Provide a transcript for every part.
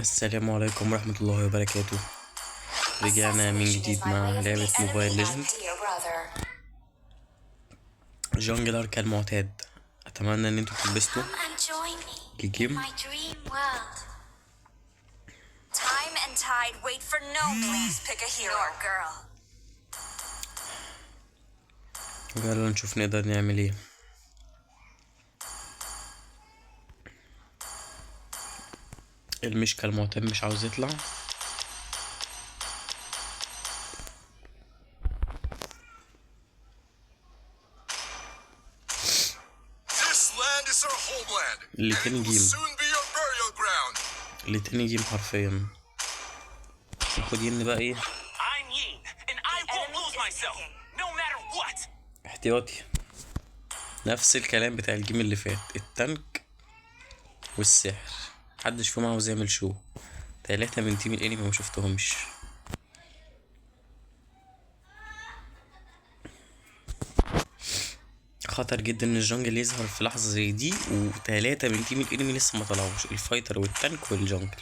السلام عليكم ورحمة الله وبركاته. رجعنا من جديد مع لعبة موبايل ليجند جونجلر كالمعتاد. أتمنى إن انتوا تلبسوا الجيم. يلا نشوف نقدر نعمل ايه. المش كالمعتاد مش عاوز يطلع. اللي تاني جيم حرفيا. ناخد ين بقى ايه احتياطي. نفس الكلام بتاع الجيم اللي فات، التانك والسحر. محدش فيهم عاوز يعمل شو. 3 من تيم الانمي ما شفتهمش. خطر جدا ان الجنجل يظهر في لحظة زي دي، و3 من تيم الانمي لسه ما طلعوش، الفايتر والتانك والجنجل.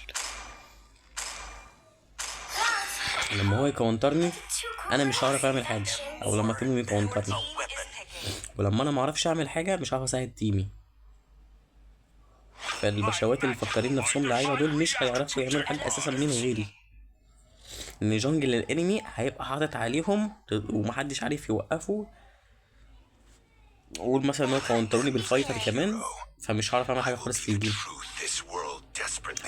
لما هو يكونترني انا مش هعرف اعمل حاجة، او لما تيمي يكونترني، ولما انا معرفش اعمل حاجة مش هعرف اساعد تيمي. فالبشوات اللي مفكرين نفسهم لعيبة دول مش هيعرفوا يعملوا حاجة اساسا من غيري، ان جنجل الانمي هيبقى حاطط عليهم ومحدش عارف يوقفه. قول مثلا ان هو كونتروني بالفايتر كمان، فمش هعرف اعمل حاجه خالص في الجيم.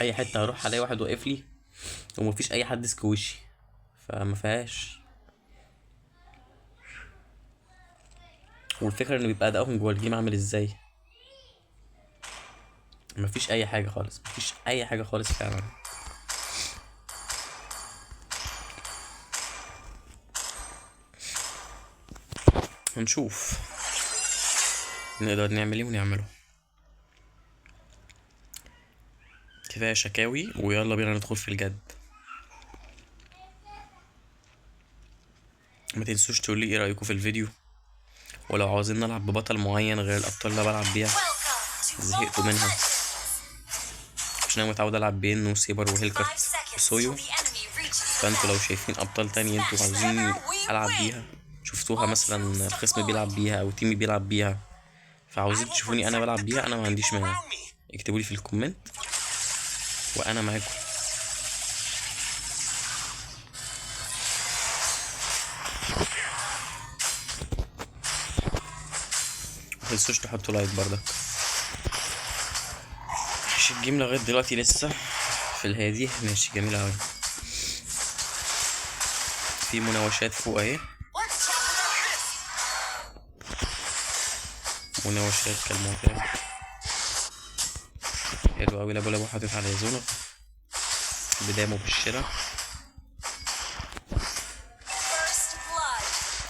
اي حته هروح الاقي واحد واقف لي ومفيش اي حد سكوشي، فما فيهاش. والفكره ان بيبقى ادائهم جوه الجيم عامل ازاي. مفيش اي حاجه خالص، مفيش اي حاجه خالص فعلا. هنشوف نقدر نعمل ايه ونعمله. كفايه شكاوي ويلا بينا ندخل في الجد. ما تنسوش تقولي ايه رايكم في الفيديو، ولو عاوزين نلعب ببطل معين غير الابطال اللي بلعب بيها زهقتوا منها، عشان انا متعود العب بين وسيبر وهيلكارت وسويو. فانتوا لو شايفين ابطال تانية انتوا عاوزين العب بيها، شفتوها مثلا الخصم بيلعب بيها او تيمي بيلعب بيها، فعاوزين تشوفوني انا بلعب بيها، انا ما عنديش مانع. اكتبولي في الكومنت وانا معاكم. متنسوش تحطوا لايك بردك. ماشي الجيم لغاية دلوقتي لسه في الهادي، ماشي جميل اوي. في مناوشات فوق اهي، مناوشات كالمعتاد. حلو اوي. لابو حاطط على زونة بداية مبشرة.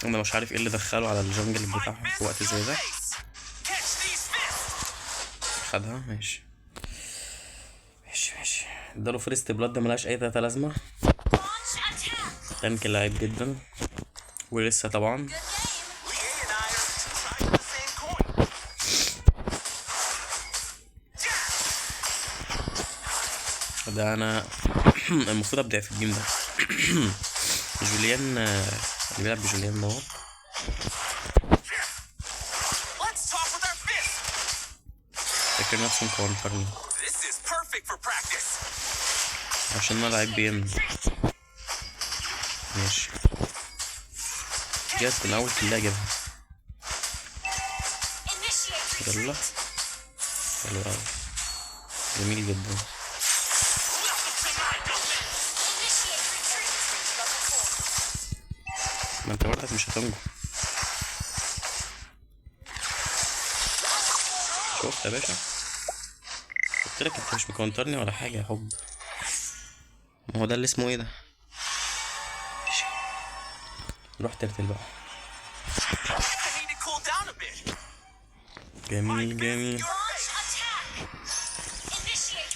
انا مش عارف ايه اللي دخله على الجنجل بتاعهم في وقت زي ده. خدها ماشي ماشي. اداله فيرست بلاد، ده ملهاش اي تلاتة لازمة. تانك لعيب جدا ولسه طبعا. ده انا المفروض ابدأ في الجيم ده. جوليان اللي بيلعب بجوليان نار فاكر نفسه مكونترني عشان انا لعيب بين. ماشي جت من اول كلها جابها. يلا حلو اوي، جميل جدا. ما انت برضك مش هتنجو. شفت يا باشا، قلتلك انت مش مكونترني ولا حاجة يا حب. ما هو ده اللي اسمه ايه ده. روح ترتل بقى. جميل.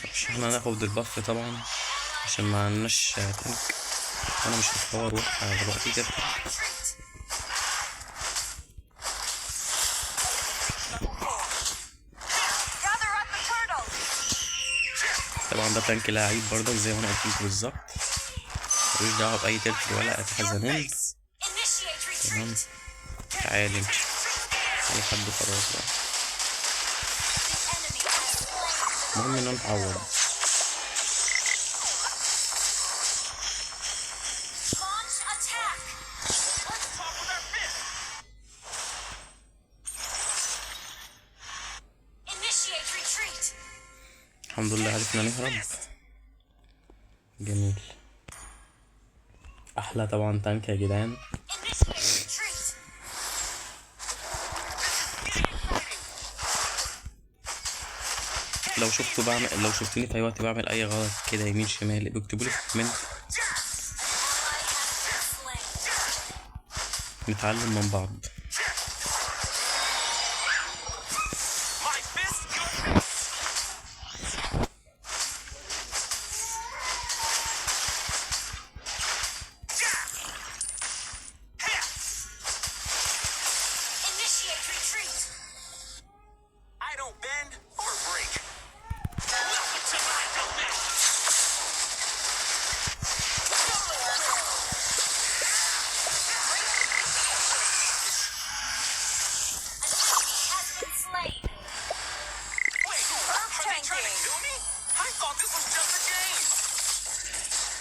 مش احنا هناخد البف طبعا عشان ما عندناش تانك. انا مش هتطور روح دلوقتي كده. طبعا ده تانك لعيب برضك زي ما انا قلت لكم بالظبط، ملوش دعوه باي تلت ولا اتحزنون. تمام، تعالي امشي لحد خلاص بقى، المهم ان انا اتعوض. الحمد لله عرفنا نهرب. جميل، احلى طبعا تانك يا جدعان. لو شفتني في اي وقت بعمل اي غلط كده يمين شمال بيكتبوا لي في الكومنت، نتعلم من بعض.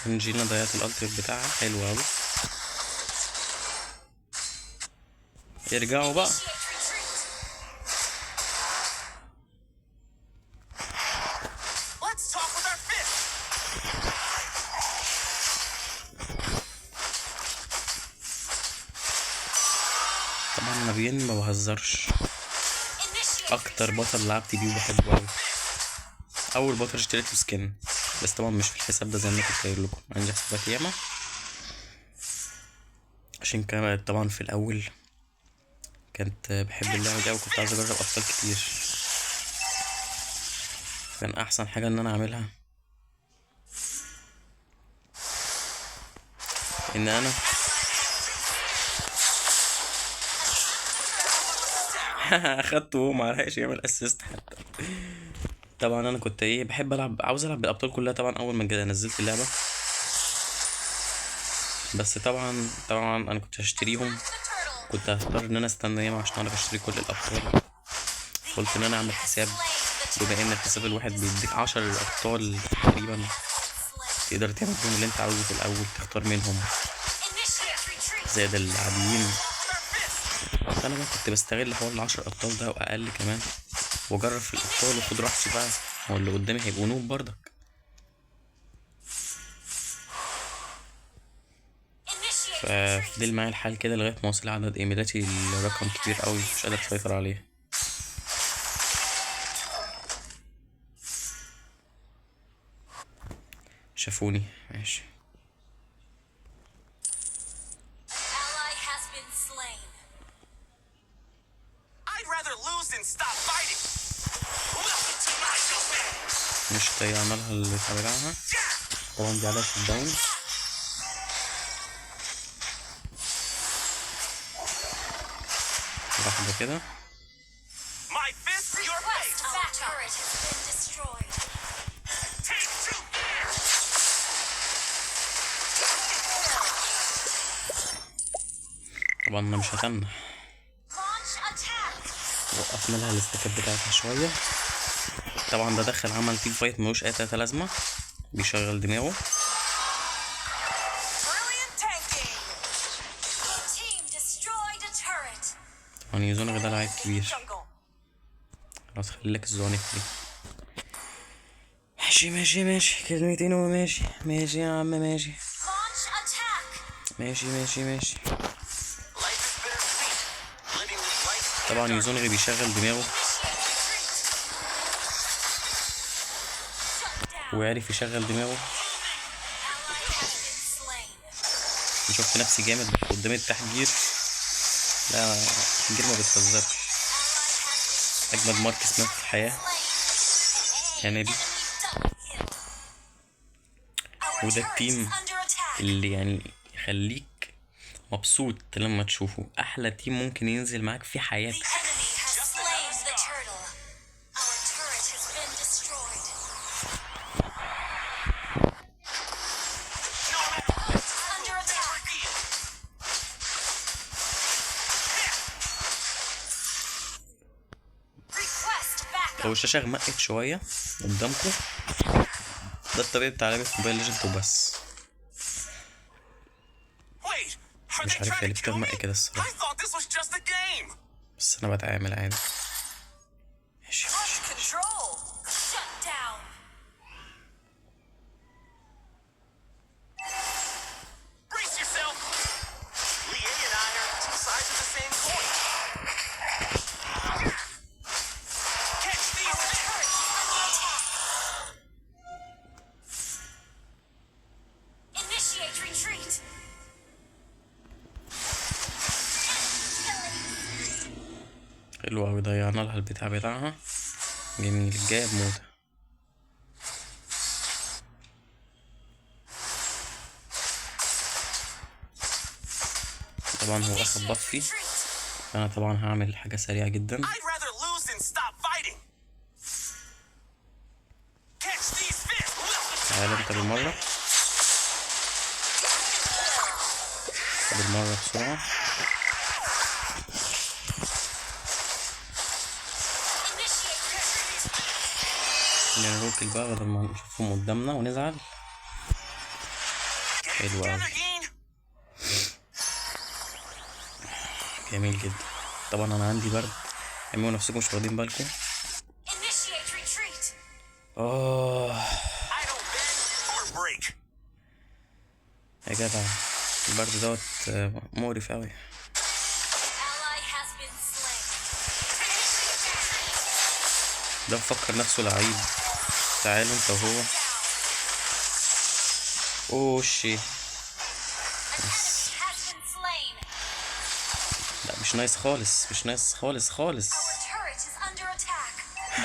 انجينا ضيعت الالتيميت بتاعها، حلو اوي. يرجعوا بقى. طبعا نبيين ما بهزرش، اكتر بطل لعبت بيه وبحبه اوي. اول بطل اشتريته سكن، بس طبعا مش في الحساب ده زي ما كنت قايل لكم، عندي حسابات ياما. عشان كان طبعا في الاول كنت بحب اللعبه دي وكنت عايز اجرب ابطال كتير، كان احسن حاجه ان انا اعملها ان انا اخدته وهو معرفش يعمل اسيست حتى. طبعا انا كنت بحب عاوز العب بالابطال كلها طبعا اول ما نزلت اللعبه، بس طبعا انا كنت هشتريهم، كنت هختار ان انا استنى ياما عشان اعرف اشتري كل الابطال. قلت ان انا اعمل حساب، بما ان الحساب الواحد بيديك 10 ابطال تقريبا، تقدر تعمل بيهم اللي انت عاوزه في الاول، تختار منهم زائد العاديين. انا بقى كنت بستغل حوار ال10 ابطال ده واقل كمان، واجرب في الابطال واخد راحتي بقى، هو اللي قدامي هيبقوا نوب برضك. ففضل معايا الحال كده لغايه ما وصل عدد ايميلاتي لرقم كبير قوي مش قادر اسيطر عليه. شافوني ماشي. مش ضيعنا لها اللي تابعها، طبعا دي عليها شوت داون. واحدة كده طبعا انا مش هتنح، وقفنا لها الاستكاب بتاعتها شوية. طبعا ده دخل عمل تيم فايت ملوش اي تلاتة لازمة، بيشغل دماغه. طبعا يزونغ ده لعيب كبير، خلاص خليلك الزونك دي. ماشي كلمتين وماشي يا عم ماشي. طبعا يزونغ بيشغل دماغه وعرف يشغل دماغه. شفت نفسي جامد قدام التحجير، لا التحجير ما بتهزرش. اجمد مارك سمعت في الحياة كندي، وده التيم اللي يعني يخليك مبسوط لما تشوفه، احلى تيم ممكن ينزل معاك في حياتك. لو الشاشة غمقت شوية قدامكم ده الطبيعي بتاع لعبة موبايل ليجند وبس. مش عارف هي ليه بتغمق كده الصراحة، بس أنا بتعامل عادي. ماشي حلو أوي، ضيعنا لها البتاع بتاعها. جميل، الجاية بموتة. طبعا هو أخد بفي، فأنا طبعا هعمل حاجة سريعة جدا. تعالى انت بالمرة بسرعة. نروكل بقى بدل ما نشوفهم قدامنا ونزعل. حلو أوي، جميل جدا. طبعا أنا عندي برد، اعملوا نفسكم مش واخدين بالكم. يا جدع البرد دوت مقرف أوي. ده مفكر نفسه لعيب. تعالوا انت وهو. اوشي، لا مش نايس خالص، مش نايس خالص خالص.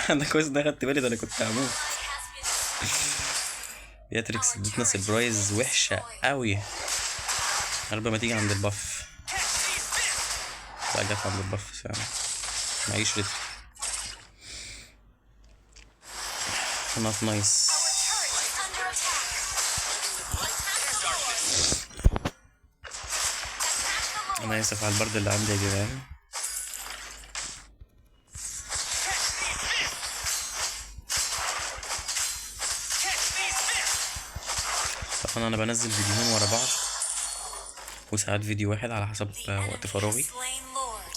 انا كويس ده خدت بالي، ده انا كنت هموت. بياتريكس ادتنا سربرايز وحشة قوي قبل ما تيجي عند الباف. لا جت عند الباف فعلا، معيش ريتم. نوت نايس. انا اسف على البرد اللي عندي يا جدعان. طبعا انا بنزل فيديوهين ورا بعض وساعات فيديو واحد على حسب وقت فراغي،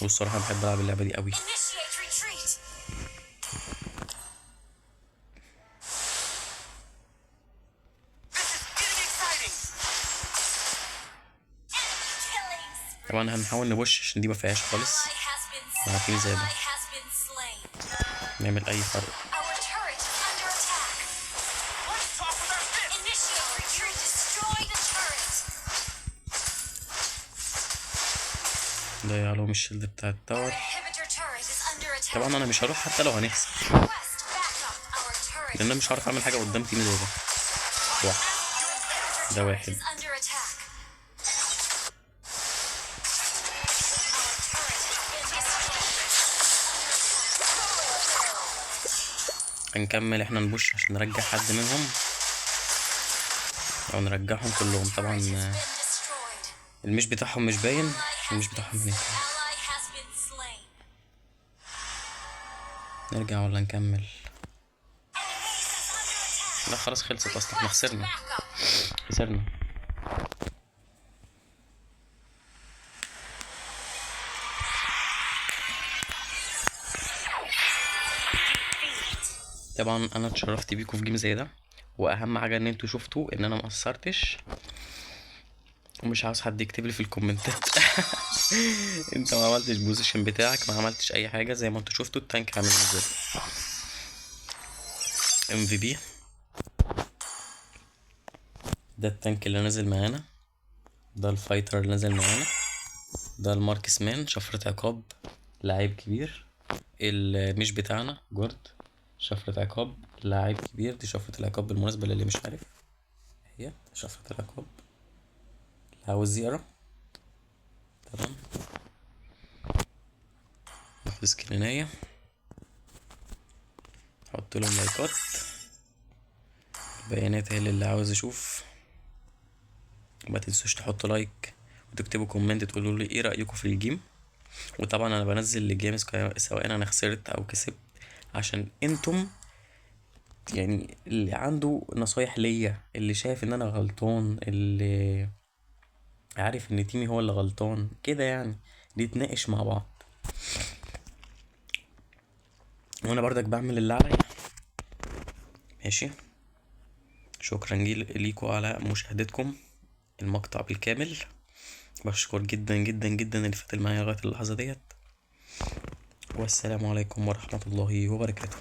والصراحة بحب العب اللعبة دي قوي. طبعا هنحاول نبوش عشان دي مفيهاش خالص، عارفين زي ده نعمل اي فرق. ضيع لهم الشيلد بتاع التاور. طبعا انا مش هروح حتى لو هنخسر، لان انا مش هعرف اعمل حاجه قدام تيم زي ده. ده واحد. هنكمل احنا نبوش عشان نرجع حد منهم او نرجعهم كلهم. طبعا المش بتاعهم مش باين، المش بتاعهم هناك. نرجع ولا نكمل؟ لا خلاص خلصت اصلا، احنا خسرنا. طبعا انا اتشرفت بيكم في جيم زي ده، واهم حاجه ان انتوا شفتوا ان انا مقصرتش، ومش عاوز حد يكتب لي في الكومنتات انت ما عملتش بوزيشن بتاعك، ما عملتش اي حاجه. زي ما انتوا شفتوا التانك عامل ازاي. MVP ده التانك اللي نازل معانا، ده الفايتر اللي نازل معانا، ده الماركسمان شفرة عقاب لاعب كبير. المش بتاعنا جورد شفرة عقاب لاعب كبير. دي شفرة العقاب بالمناسبة للي مش عارف، هي شفرة العقاب اللي عاوز زيارة. تمام، ناخد سكرينية، حط لهم لايكات، بيانات هي اللي عاوز يشوف. ما تنسوش تحطوا لايك وتكتبوا كومنت تقولوا لي ايه رأيكم في الجيم. وطبعا انا بنزل الجيم سواء انا خسرت او كسبت عشان انتم يعني اللي عنده نصايح ليا، اللي شايف ان انا غلطان، اللي عارف ان تيمي هو اللي غلطان كده يعني، نتناقش مع بعض. وانا برضك بعمل اللي عليا. ماشي. شكرا ليكوا على مشاهدتكم المقطع بالكامل. بشكر جدا جدا جدا اللي فضل معايا لغاية اللحظة ديت. والسلام عليكم ورحمة الله وبركاته.